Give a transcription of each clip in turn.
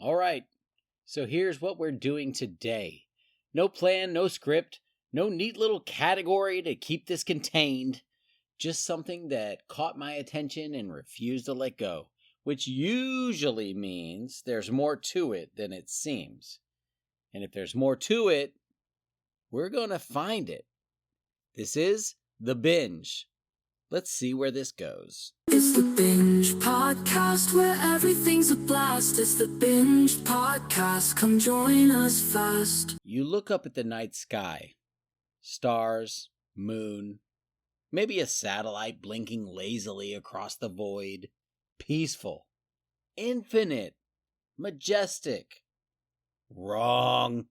All right, so here's what we're doing today. No plan, no script, no neat little category to keep this contained. Just something that caught my attention and refused to let go, which usually means there's more to it than it seems. And if there's more to it, we're going to find it. This is The Binge. Let's see where this goes. It's the Binge Podcast where everything's a blast. It's the Binge Podcast. Come join us fast. You look up at the night sky. Stars, moon, maybe a satellite blinking lazily across the void. Peaceful, infinite, majestic. Wrong.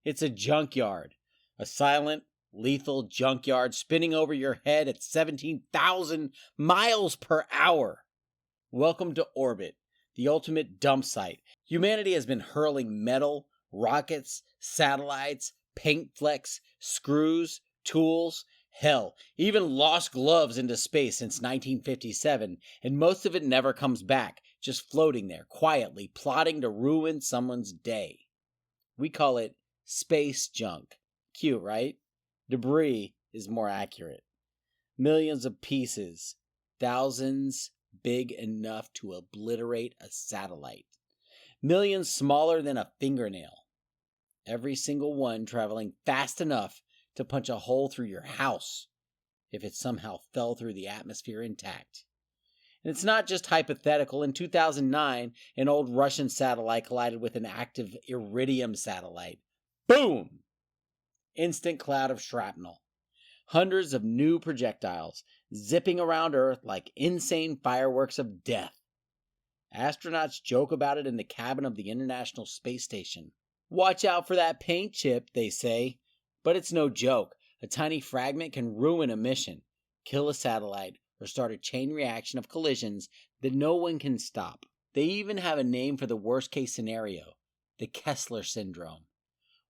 It's a junkyard. A silent, lethal junkyard spinning over your head at 17,000 miles per hour. Welcome to orbit, the ultimate dump site. Humanity has been hurling metal, rockets, satellites, paint flecks, screws, tools, hell, even lost gloves into space since 1957, and most of it never comes back, just floating there, quietly plotting to ruin someone's day. We call it space junk. Cute, right? Debris is more accurate. Millions of pieces, thousands big enough to obliterate a satellite. Millions smaller than a fingernail. Every single one traveling fast enough to punch a hole through your house if it somehow fell through the atmosphere intact. And it's not just hypothetical. In 2009, an old Russian satellite collided with an active Iridium satellite. Boom! Instant cloud of shrapnel. Hundreds of new projectiles zipping around Earth like insane fireworks of death. Astronauts joke about it in the cabin of the International Space Station. Watch out for that paint chip, they say. But it's no joke. A tiny fragment can ruin a mission, kill a satellite, or start a chain reaction of collisions that no one can stop. They even have a name for the worst case scenario, the Kessler syndrome.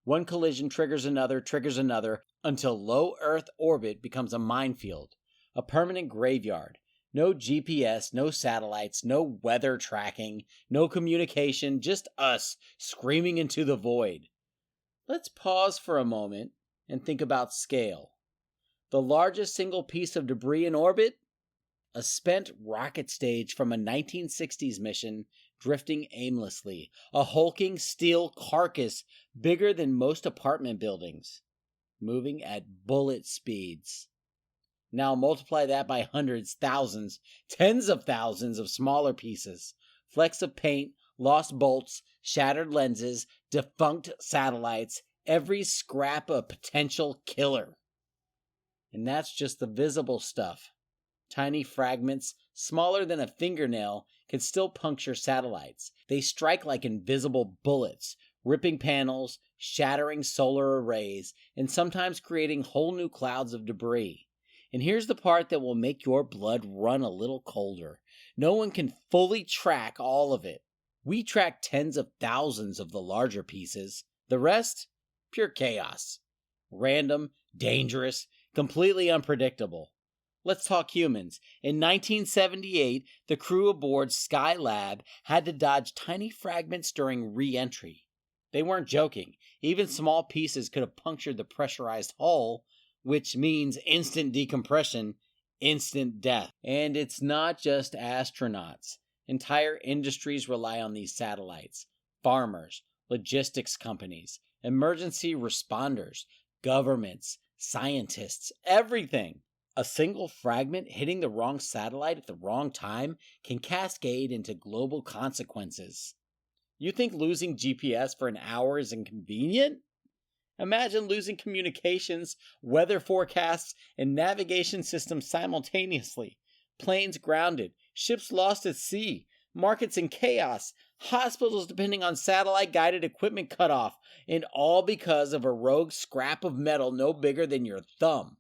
One collision triggers another, until low Earth orbit becomes a minefield, a permanent graveyard. No GPS, no satellites, no weather tracking, no communication, just us screaming into the void. Let's pause for a moment and think about scale. The largest single piece of debris in orbit? A spent rocket stage from a 1960s mission drifting aimlessly, a hulking steel carcass bigger than most apartment buildings, moving at bullet speeds. Now multiply that by hundreds, thousands, tens of thousands of smaller pieces, flecks of paint, lost bolts, shattered lenses, defunct satellites, every scrap a potential killer. And that's just the visible stuff. Tiny fragments, smaller than a fingernail, can still puncture satellites. They strike like invisible bullets, ripping panels, shattering solar arrays, and sometimes creating whole new clouds of debris. And here's the part that will make your blood run a little colder. No one can fully track all of it. We track tens of thousands of the larger pieces. The rest? Pure chaos. Random, dangerous, completely unpredictable. Let's talk humans. In 1978, the crew aboard Skylab had to dodge tiny fragments during re-entry. They weren't joking. Even small pieces could have punctured the pressurized hull, which means instant decompression, instant death. And it's not just astronauts. Entire industries rely on these satellites. Farmers, logistics companies, emergency responders, governments, scientists, everything. A single fragment hitting the wrong satellite at the wrong time can cascade into global consequences. You think losing GPS for an hour is inconvenient? Imagine losing communications, weather forecasts, and navigation systems simultaneously. Planes grounded, ships lost at sea, markets in chaos, hospitals depending on satellite-guided equipment cut off, and all because of a rogue scrap of metal no bigger than your thumb.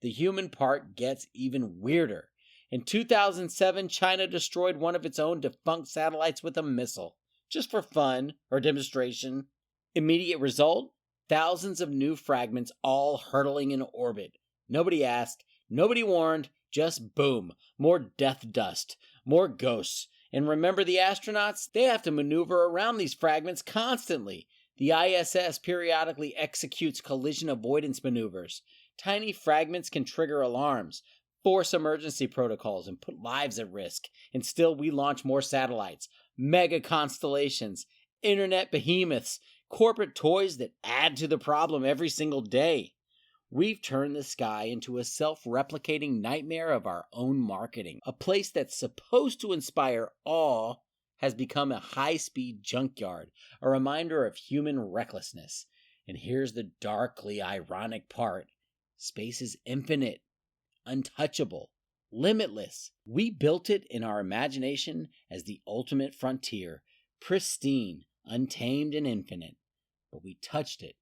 The human part gets even weirder. In 2007, China destroyed one of its own defunct satellites with a missile, just for fun or demonstration. Immediate result? Thousands of new fragments all hurtling in orbit. Nobody asked, nobody warned, just boom. More death dust, more ghosts, And remember the astronauts? They have to maneuver around these fragments constantly. The ISS periodically executes collision avoidance maneuvers. Tiny fragments can trigger alarms, force emergency protocols, and put lives at risk. And still we launch more satellites, mega constellations, internet behemoths, corporate toys that add to the problem every single day. We've turned the sky into a self-replicating nightmare of our own marketing. A place that's supposed to inspire awe has become a high-speed junkyard, a reminder of human recklessness. And here's the darkly ironic part. Space is infinite, untouchable, limitless. We built it in our imagination as the ultimate frontier, pristine, untamed, and infinite. But we touched it.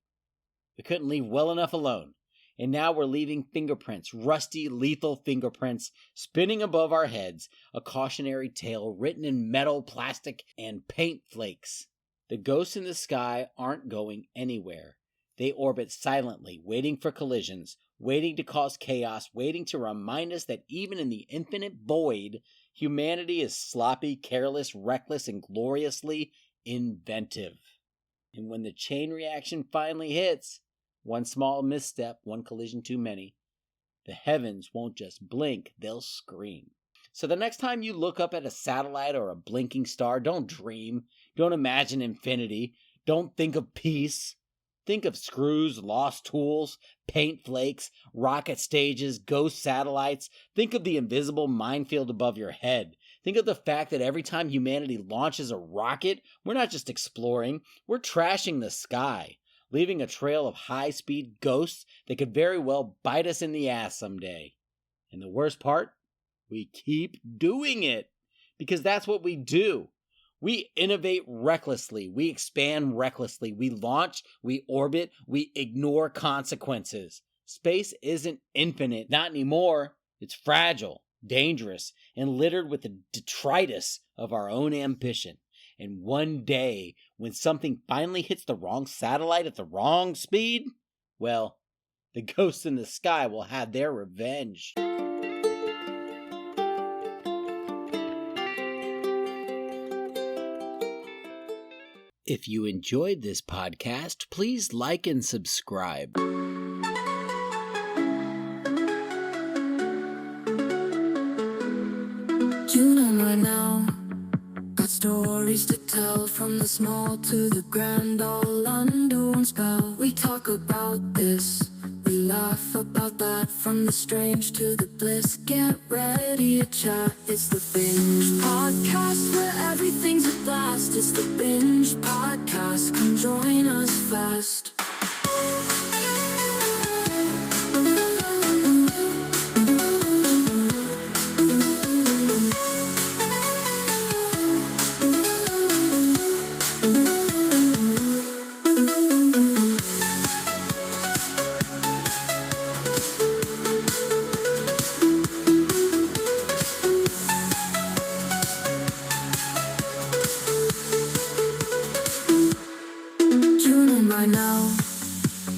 We couldn't leave well enough alone. And now we're leaving fingerprints, rusty, lethal fingerprints, spinning above our heads, a cautionary tale written in metal, plastic, and paint flakes. The ghosts in the sky aren't going anywhere. They orbit silently, waiting for collisions, waiting to cause chaos, waiting to remind us that even in the infinite void, humanity is sloppy, careless, reckless, and gloriously inventive. And when the chain reaction finally hits, one small misstep, one collision too many, the heavens won't just blink, they'll scream. So the next time you look up at a satellite or a blinking star, don't dream, don't imagine infinity, don't think of peace. Think of screws, lost tools, paint flakes, rocket stages, ghost satellites. Think of the invisible minefield above your head. Think of the fact that every time humanity launches a rocket, we're not just exploring, we're trashing the sky, leaving a trail of high-speed ghosts that could very well bite us in the ass someday. And the worst part? We keep doing it, because that's what we do. We innovate recklessly, we expand recklessly, we launch, we orbit, we ignore consequences. Space isn't infinite, not anymore. It's fragile, dangerous, and littered with the detritus of our own ambition. And one day, when something finally hits the wrong satellite at the wrong speed, well, the ghosts in the sky will have their revenge. If you enjoyed this podcast, please like and subscribe. Tune in right now. Got stories to tell, from the small to the grand, all under one spell. We talk about this, we laugh about that, from the strange to the bliss. Get ready to chat. It's the Binge Podcast, where everything's a blast. It's the Binge Podcast, come join us fast. Right now,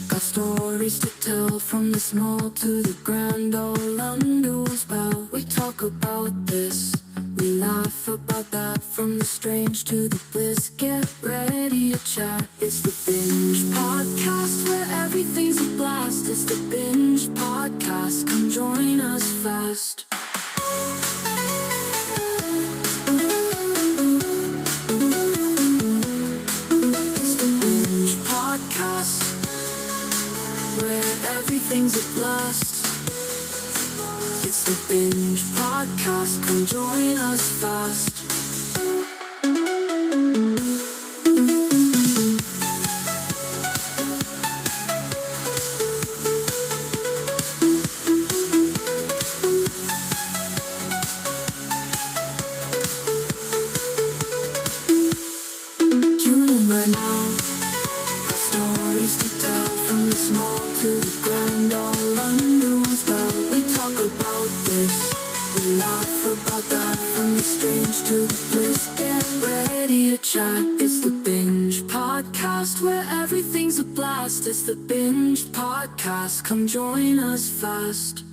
got stories to tell, from the small to the grand, all under one spell. We talk about this, we laugh about that, from the strange to the bliss. Get ready to chat. It's the Binge Podcast, where everything's a blast. It's the Binge Podcast, come join us fast. Where everything's a blast. It's the Binge Podcast, come join us fast. Tune in right now. Got stories to tell, from the small to the grand, all under one spell. We talk about this, we laugh about that, from the strange to the bliss. Get ready to chat. It's the Binge Podcast, where everything's a blast. It's the Binge Podcast, come join us fast.